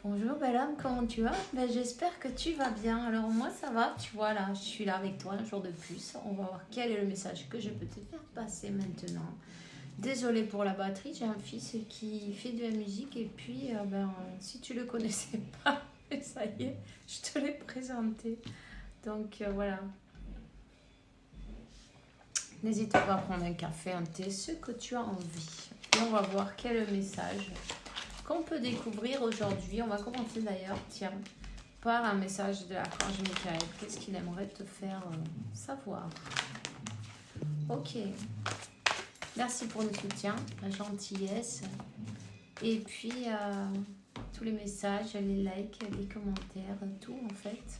Bonjour bel homme, comment tu vas? J'espère que tu vas bien. Alors moi ça va, tu vois là, je suis là avec toi un jour de plus. On va voir quel est le message que je peux te faire passer maintenant. Désolée pour la batterie, j'ai un fils qui fait de la musique et puis si tu le connaissais pas, ça y est, je te l'ai présenté. Donc voilà. N'hésite pas à prendre un café, un thé, ce que tu as envie. Et on va voir quel est le message qu'on peut découvrir aujourd'hui. On va commencer d'ailleurs, tiens, par un message de l'archange Michael. Qu'est-ce qu'il aimerait te faire savoir? Ok. Merci pour le soutien, la gentillesse. Et puis, tous les messages, les likes, les commentaires, tout en fait.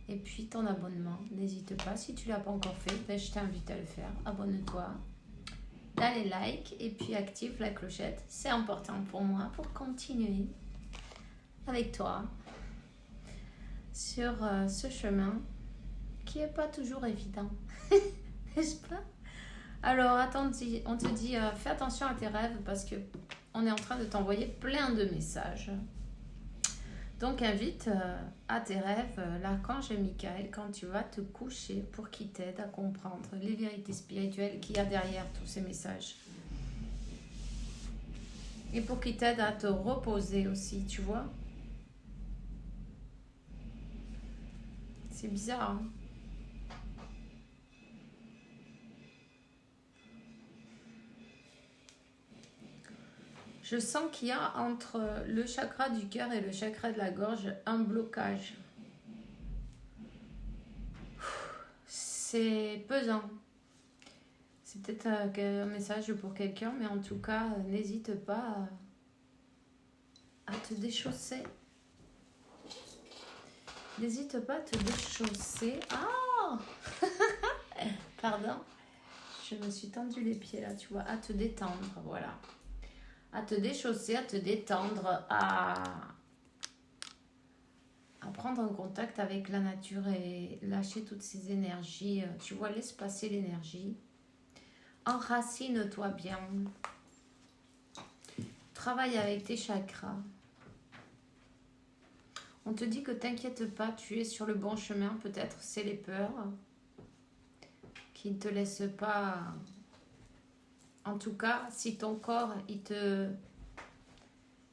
Et puis, ton abonnement. N'hésite pas, si tu ne l'as pas encore fait, je t'invite à le faire. Abonne-toi. Dans les likes et puis active la clochette. C'est important pour moi pour continuer avec toi sur ce chemin qui n'est pas toujours évident. N'est-ce pas? Alors, attends, on te dit fais attention à tes rêves parce que on est en train de t'envoyer plein de messages. Donc, invite à tes rêves l'archange Michael quand tu vas te coucher pour qu'il t'aide à comprendre les vérités spirituelles qu'il y a derrière tous ces messages. Et pour qu'il t'aide à te reposer aussi, tu vois. C'est bizarre, hein? Je sens qu'il y a entre le chakra du cœur et le chakra de la gorge un blocage. C'est pesant. C'est peut-être un message pour quelqu'un, mais en tout cas, n'hésite pas à te déchausser. N'hésite pas à te déchausser. Ah Pardon. Je me suis tendu les pieds là, tu vois. À te détendre, voilà. À te déchausser, à te détendre, à prendre un contact avec la nature et lâcher toutes ces énergies. Tu vois, laisse passer l'énergie. Enracine-toi bien. Travaille avec tes chakras. On te dit que t'inquiète pas, tu es sur le bon chemin. Peut-être c'est les peurs qui ne te laissent pas. En tout cas, si ton corps il te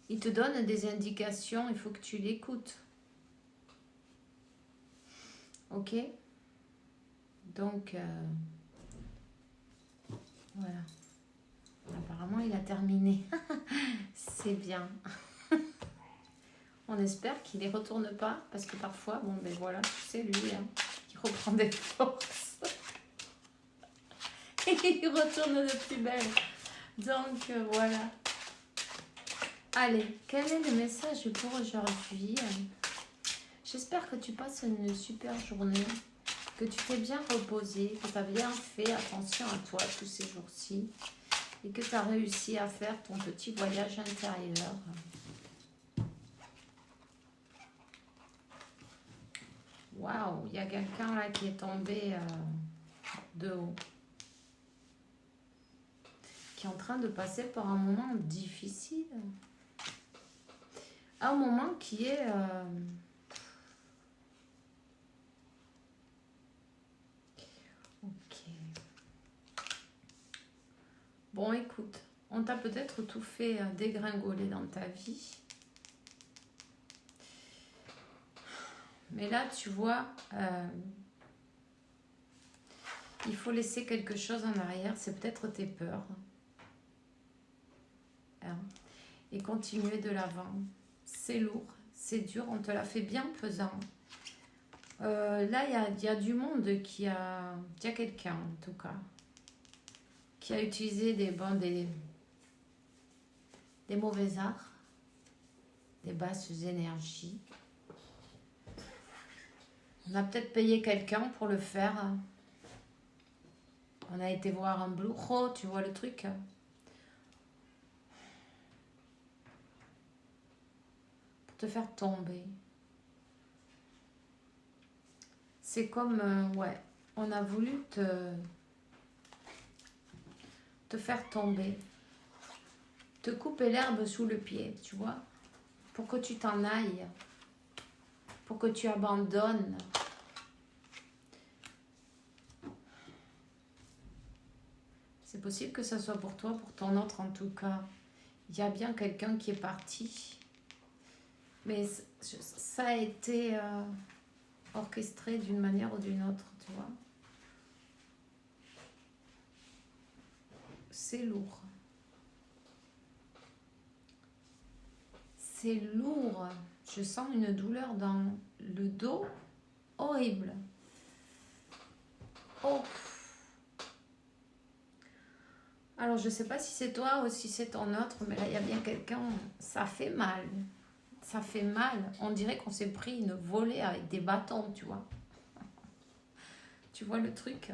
donne des indications, il faut que tu l'écoutes. Ok? Donc, voilà. Apparemment, il a terminé. C'est bien. On espère qu'il ne les retourne pas, parce que parfois, bon, ben voilà, tu sais, lui, hein, il reprend des forces. Et il retourne de plus belle. Donc, voilà. Allez, quel est le message pour aujourd'hui? J'espère que tu passes une super journée, que tu t'es bien reposé, que tu as bien fait attention à toi tous ces jours-ci et que tu as réussi à faire ton petit voyage intérieur. Waouh, il y a quelqu'un là qui est tombé de haut, qui est en train de passer par un moment difficile. Un moment qui est... Ok. Bon, écoute, on t'a peut-être tout fait dégringoler dans ta vie. Mais là, tu vois, il faut laisser quelque chose en arrière. C'est peut-être tes peurs. Hein, et continuer de l'avant. C'est lourd, c'est dur, on te l'a fait bien pesant. Là, il y a du monde qui a... Il y a quelqu'un, en tout cas, qui a utilisé des mauvais arts, des basses énergies. On a peut-être payé quelqu'un pour le faire. On a été voir un brujo, tu vois le truc. Pour te faire tomber. C'est comme, ouais, on a voulu te faire tomber. Te couper l'herbe sous le pied, tu vois. pour que tu t'en ailles, pour que tu abandonnes. C'est possible que ça soit pour toi, pour ton autre en tout cas. Il y a bien quelqu'un qui est parti. Mais ça a été orchestré d'une manière ou d'une autre, tu vois. C'est lourd. C'est lourd. Je sens une douleur dans le dos horrible. Oh. Alors, je ne sais pas si c'est toi ou si c'est ton autre, mais là, il y a bien quelqu'un. Ça fait mal. Ça fait mal. On dirait qu'on s'est pris une volée avec des bâtons, tu vois. Tu vois le truc?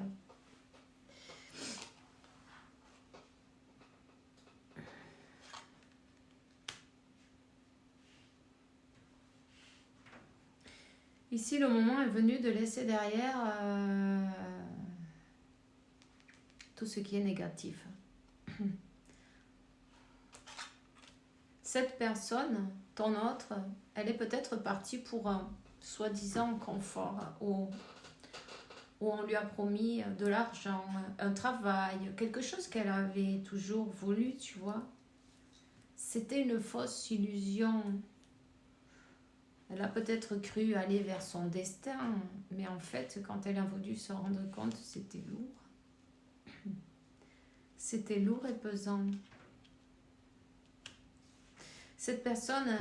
Ici, le moment est venu de laisser derrière tout ce qui est négatif. Cette personne, ton autre, elle est peut-être partie pour un soi-disant confort où on lui a promis de l'argent, un travail, quelque chose qu'elle avait toujours voulu, tu vois. C'était une fausse illusion. Elle a peut-être cru aller vers son destin, mais en fait, quand elle a voulu se rendre compte, c'était lourd. C'était lourd et pesant. Cette personne,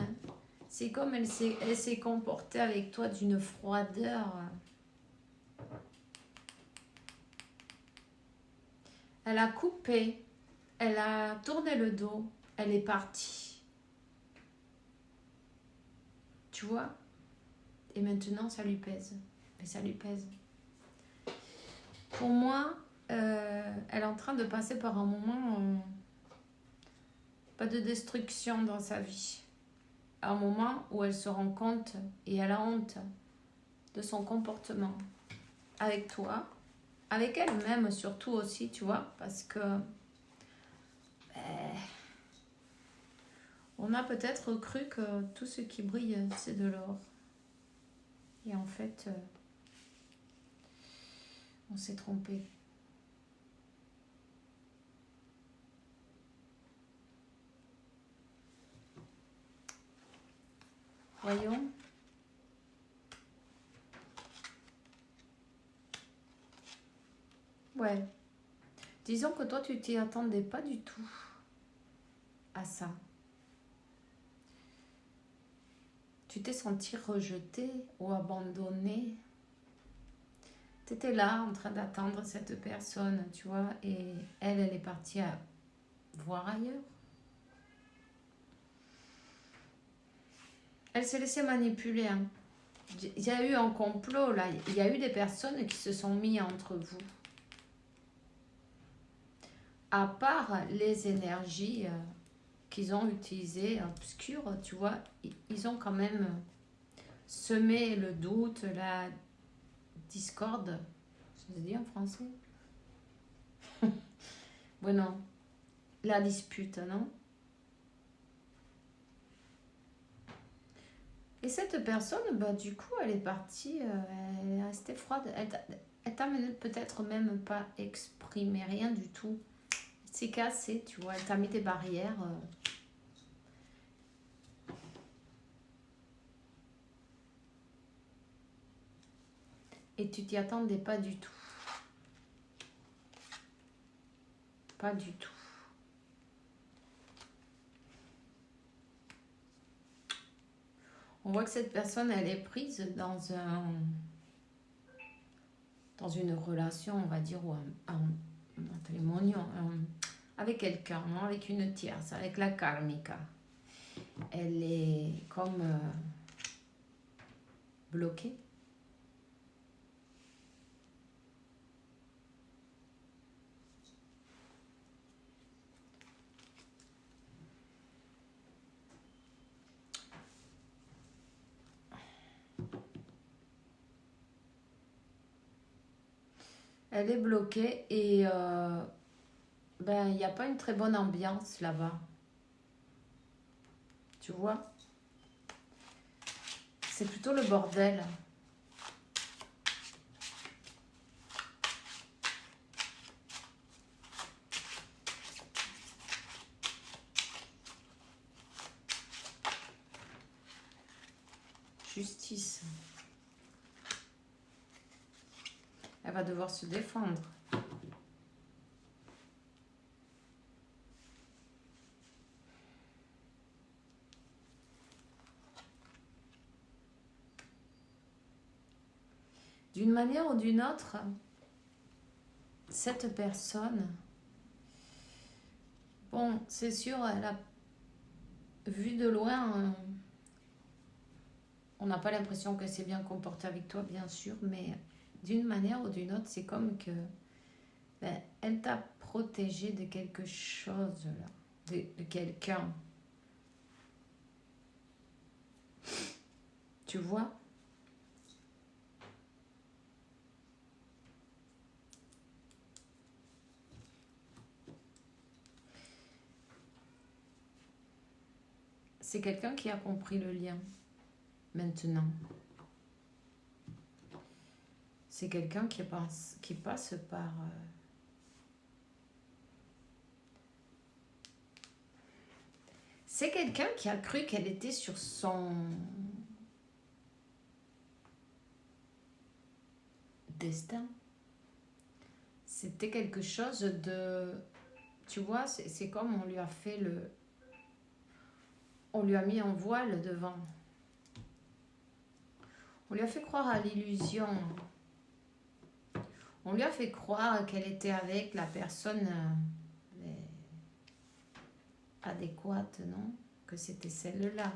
c'est comme elle s'est comportée avec toi d'une froideur. Elle a coupé, elle a tourné le dos, elle est partie. Tu vois? Et maintenant, ça lui pèse. Et ça lui pèse. Pour moi, elle est en train de passer par un moment... pas de destruction dans sa vie. À un moment où elle se rend compte et elle a honte de son comportement avec toi, avec elle-même surtout aussi, tu vois, parce que on a peut-être cru que tout ce qui brille, c'est de l'or. Et en fait, on s'est trompé. Voyons. Ouais. Disons que toi, tu t'y attendais pas du tout à ça. Tu t'es senti rejeté ou abandonné. Tu étais là en train d'attendre cette personne, tu vois, et elle est partie à voir ailleurs. Elle s'est laissée manipuler. Hein. Il y a eu un complot là. Il y a eu des personnes qui se sont mises entre vous. À part les énergies qu'ils ont utilisées obscures, tu vois, ils ont quand même semé le doute, la discorde. Ça se dit en français? Bueno, la dispute, non? Et cette personne, bah, du coup, elle est partie, elle est restée froide. Elle t'a peut-être même pas exprimé rien du tout. C'est cassé, tu vois. Elle t'a mis des barrières. Et tu t'y attendais pas du tout. Pas du tout. On voit que cette personne, elle est prise dans une relation, on va dire, ou un matrimonio, avec quelqu'un, non? Avec une tierce, avec la karmika. Elle est comme bloquée. Elle est bloquée et ben, il n'y a pas une très bonne ambiance là-bas. Tu vois? C'est plutôt le bordel. Justice. Elle va devoir se défendre. D'une manière ou d'une autre, cette personne, bon, c'est sûr, elle a vu de loin, on n'a pas l'impression qu'elle s'est bien comportée avec toi, bien sûr, mais d'une manière ou d'une autre, c'est comme que ben, elle t'a protégé de quelque chose, là, de quelqu'un. Tu vois? C'est quelqu'un qui a compris le lien, maintenant. C'est quelqu'un qui passe par... C'est quelqu'un qui a cru qu'elle était sur son destin. C'était quelque chose de... Tu vois, c'est comme on lui a fait le... On lui a mis un voile devant. On lui a fait croire à l'illusion. On lui a fait croire qu'elle était avec la personne adéquate, non? Que c'était celle-là.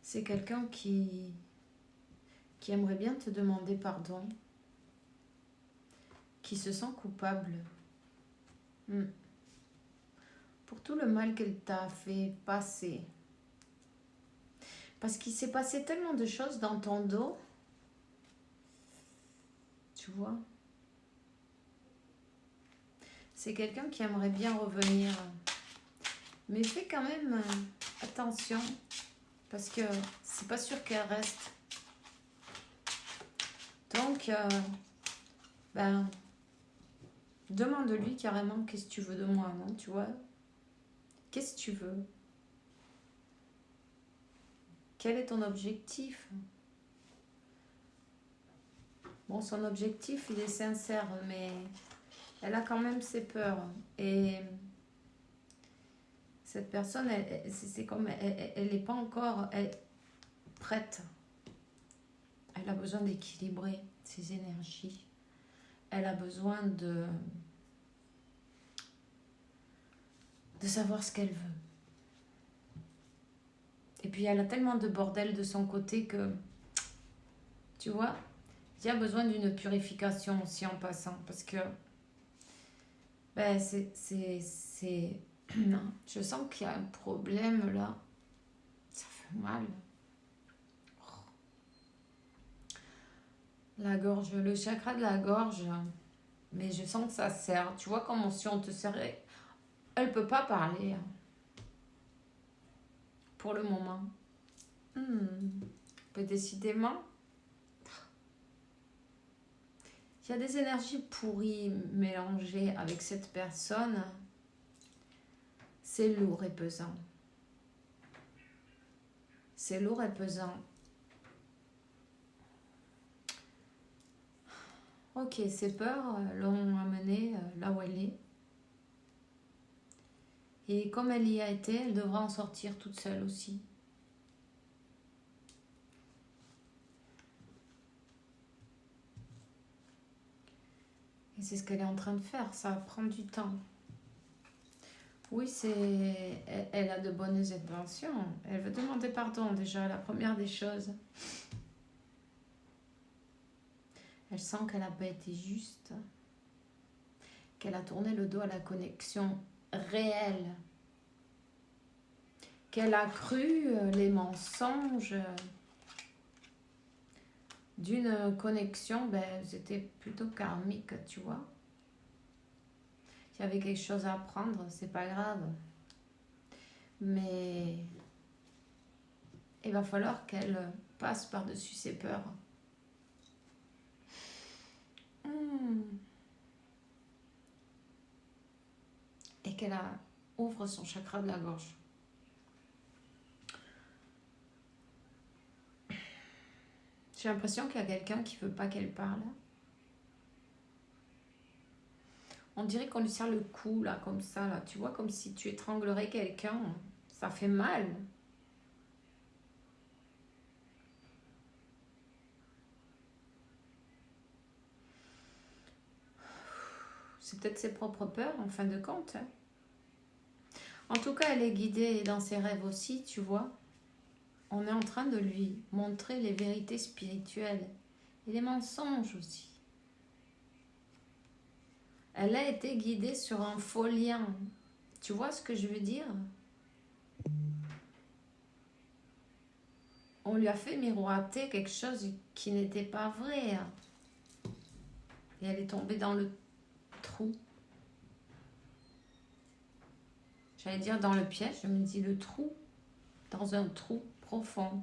C'est quelqu'un qui aimerait bien te demander pardon, qui se sent coupable pour tout le mal qu'elle t'a fait passer. Parce qu'il s'est passé tellement de choses dans ton dos, tu vois. C'est quelqu'un qui aimerait bien revenir. Mais fais quand même attention, parce que c'est pas sûr qu'elle reste. Donc, ben, demande-lui carrément qu'est-ce que tu veux de moi, non, tu vois? Qu'est-ce que tu veux? Quel est ton objectif? Bon, son objectif, il est sincère, mais elle a quand même ses peurs. Et cette personne, c'est comme, elle n'est pas encore prête. Elle a besoin d'équilibrer ses énergies. Elle a besoin de savoir ce qu'elle veut. Et puis elle a tellement de bordel de son côté que, tu vois, il y a besoin d'une purification aussi en passant. Parce que, ben, non, je sens qu'il y a un problème là. Ça fait mal. La gorge, le chakra de la gorge. Mais je sens que ça serre. Tu vois, comme si on te serrait. Elle peut pas parler. Pour le moment. Décidément. Il y a des énergies pourries mélangées avec cette personne. C'est lourd et pesant. C'est lourd et pesant. Ok, ses peurs l'ont amenée là où elle est. Et comme elle y a été, elle devra en sortir toute seule aussi. Et c'est ce qu'elle est en train de faire, ça va prendre du temps. Oui, elle a de bonnes intentions. Elle veut demander pardon déjà, la première des choses. Elle sent qu'elle n'a pas été juste, qu'elle a tourné le dos à la connexion réelle, qu'elle a cru les mensonges d'une connexion, c'était plutôt karmique, tu vois. S'il y avait quelque chose à apprendre, c'est pas grave. Mais il va falloir qu'elle passe par-dessus ses peurs. Et qu'elle ouvre son chakra de la gorge. J'ai l'impression qu'il y a quelqu'un qui veut pas qu'elle parle. On dirait qu'on lui serre le cou, là, comme ça, là. Tu vois, comme si tu étranglerais quelqu'un. Ça fait mal. C'est peut-être ses propres peurs, en fin de compte. En tout cas, elle est guidée dans ses rêves aussi, tu vois. On est en train de lui montrer les vérités spirituelles et les mensonges aussi. Elle a été guidée sur un faux lien. Tu vois ce que je veux dire? On lui a fait miroiter quelque chose qui n'était pas vrai. Et elle est tombée dans le trou. J'allais dire dans le piège, je me dis le trou. Dans un trou profond.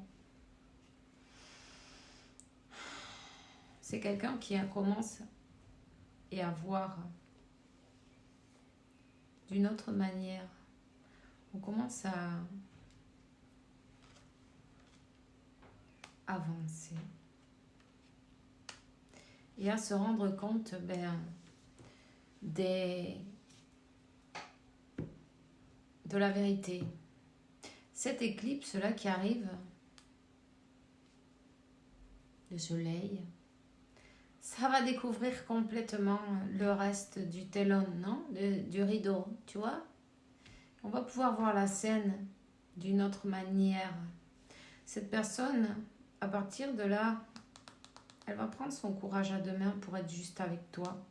C'est quelqu'un qui commence et à voir d'une autre manière. On commence à avancer et à se rendre compte de la vérité. Cette éclipse-là qui arrive, le soleil, ça va découvrir complètement le reste du telon, non? Du rideau, tu vois? On va pouvoir voir la scène d'une autre manière. Cette personne, à partir de là, elle va prendre son courage à deux mains pour être juste avec toi.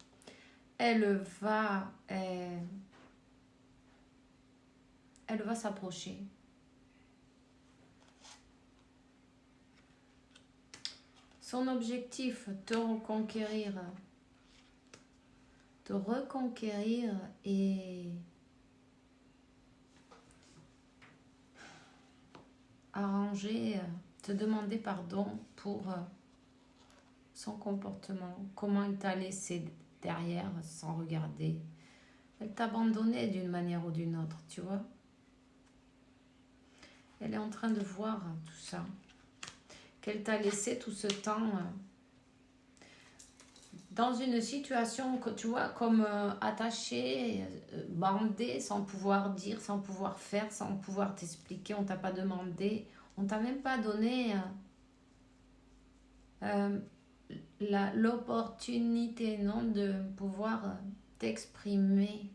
Elle va s'approcher. Son objectif, te reconquérir et arranger, te demander pardon pour son comportement, comment il t'a laissé derrière sans regarder. Elle t'a abandonné d'une manière ou d'une autre, tu vois. Elle est en train de voir tout ça. Qu'elle t'a laissé tout ce temps dans une situation que tu vois comme attachée, bandée, sans pouvoir dire, sans pouvoir faire, sans pouvoir t'expliquer. On t'a pas demandé, on t'a même pas donné l'opportunité, non, de pouvoir t'exprimer.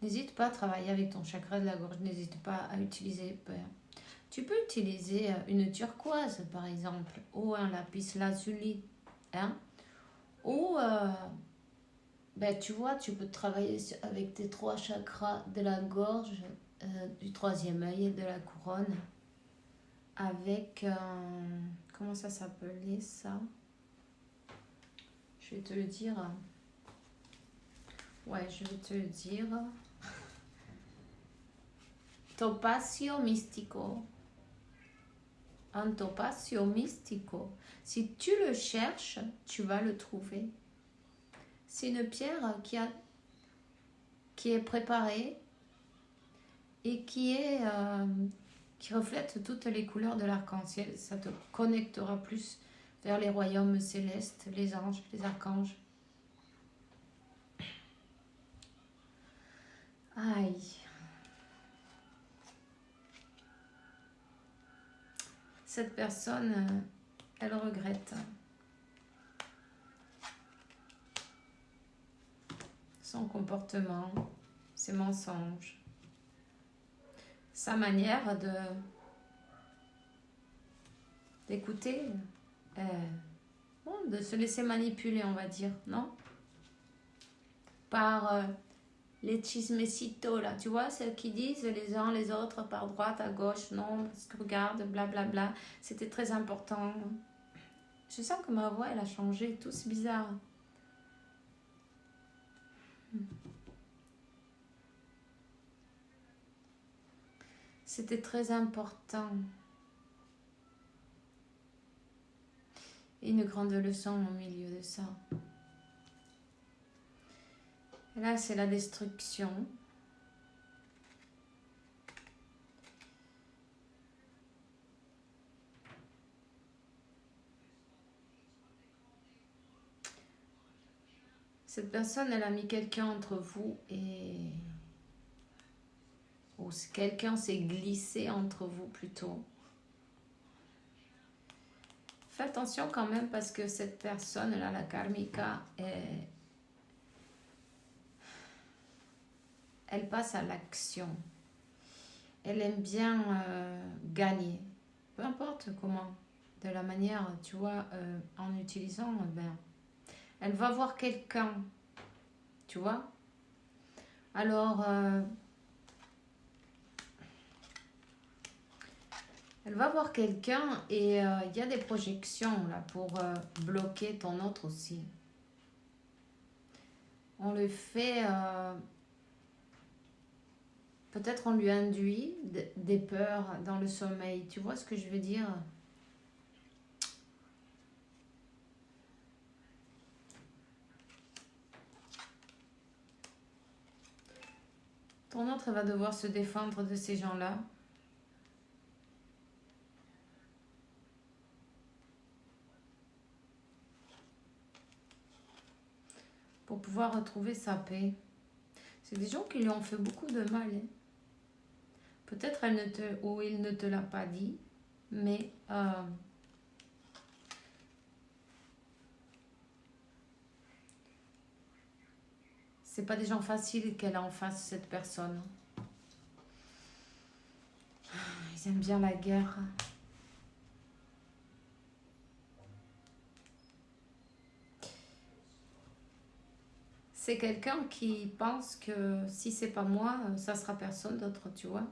N'hésite pas à travailler avec ton chakra de la gorge, n'hésite pas à utiliser. Tu peux utiliser une turquoise par exemple, ou un lapis lazuli, hein? Ou tu vois, tu peux travailler avec tes 3 chakras de la gorge, du 3e œil et de la couronne, avec comment ça s'appelait ça? Je vais te le dire. Ouais, je vais te le dire. Topazio Mystico. Un topazio mystico. Si tu le cherches, tu vas le trouver. C'est une pierre qui est préparée et qui reflète toutes les couleurs de l'arc-en-ciel. Ça te connectera plus vers les royaumes célestes, les anges, les archanges. Aïe. Cette personne, elle regrette son comportement, ses mensonges, sa manière d'écouter Bon, de se laisser manipuler, on va dire, non? Par les chismecitos, là, tu vois, celles qui disent les uns les autres par droite, à gauche, non, parce que regarde, blablabla, c'était très important. Je sens que ma voix, elle a changé, tout, c'est bizarre. C'était très important. Et une grande leçon au milieu de ça. Et là, c'est la destruction. Cette personne, elle a mis quelqu'un entre vous et... Ou quelqu'un s'est glissé entre vous plutôt. Fais attention quand même parce que cette personne-là, la karmika, elle passe à l'action. Elle aime bien gagner. Peu importe comment. De la manière, tu vois, en utilisant, ben, elle va voir quelqu'un. Tu vois? Alors... elle va voir quelqu'un et il y a des projections là pour bloquer ton autre aussi. On le fait, peut-être on lui induit des peurs dans le sommeil. Tu vois ce que je veux dire? Ton autre va devoir se défendre de ces gens-là. Pour pouvoir retrouver sa paix. C'est des gens qui lui ont fait beaucoup de mal. Hein. Peut-être elle ne te, ou il ne te l'a pas dit, mais c'est pas des gens faciles qu'elle a en face, cette personne. Ils aiment bien la guerre. C'est quelqu'un qui pense que si c'est pas moi, ça sera personne d'autre, tu vois.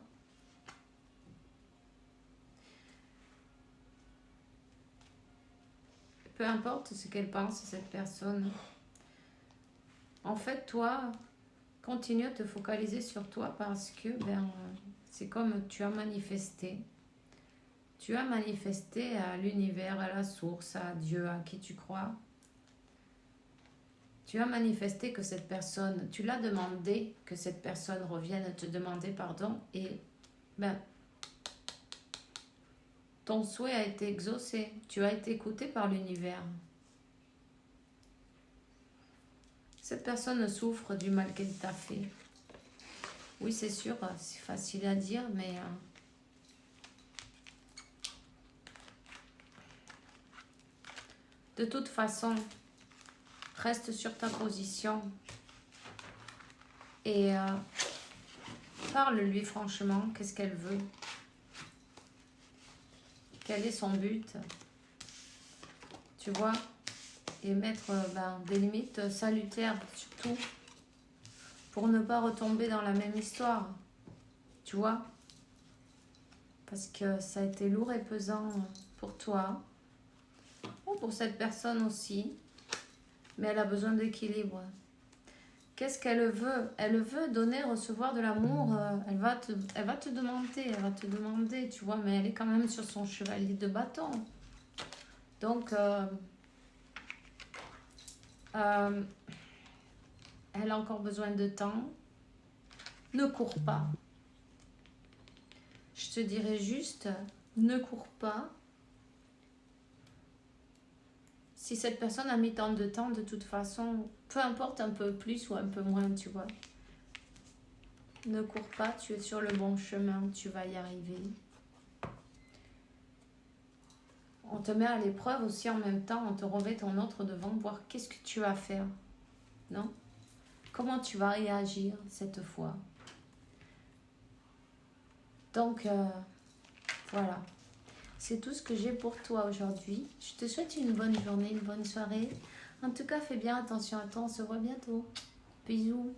Peu importe ce qu'elle pense, cette personne. En fait, toi, continue à te focaliser sur toi parce que ben, c'est comme tu as manifesté. Tu as manifesté à l'univers, à la source, à Dieu, à qui tu crois. Tu as manifesté que cette personne, tu l'as demandé que cette personne revienne te demander pardon et ben, ton souhait a été exaucé. Tu as été écouté par l'univers. Cette personne souffre du mal qu'elle t'a fait. Oui, c'est sûr, c'est facile à dire, mais... de toute façon, reste sur ta position et parle-lui franchement, qu'est-ce qu'elle veut. Quel est son but? Tu vois? Et mettre des limites salutaires, surtout, pour ne pas retomber dans la même histoire. Tu vois? Parce que ça a été lourd et pesant pour toi, ou pour cette personne aussi, mais elle a besoin d'équilibre. Qu'est-ce qu'elle veut? Elle veut donner, recevoir de l'amour. Elle va te demander, tu vois, mais elle est quand même sur son chevalier de bâton. Donc, elle a encore besoin de temps. Ne cours pas. Je te dirais juste, ne cours pas. Si cette personne a mis tant de temps, de toute façon, peu importe un peu plus ou un peu moins, tu vois. Ne cours pas, tu es sur le bon chemin, tu vas y arriver. On te met à l'épreuve aussi en même temps, on te remet ton autre devant, voir qu'est-ce que tu vas faire, non? Comment tu vas réagir cette fois? Donc, voilà. C'est tout ce que j'ai pour toi aujourd'hui. Je te souhaite une bonne journée, une bonne soirée. En tout cas, fais bien attention à toi. On se voit bientôt. Bisous.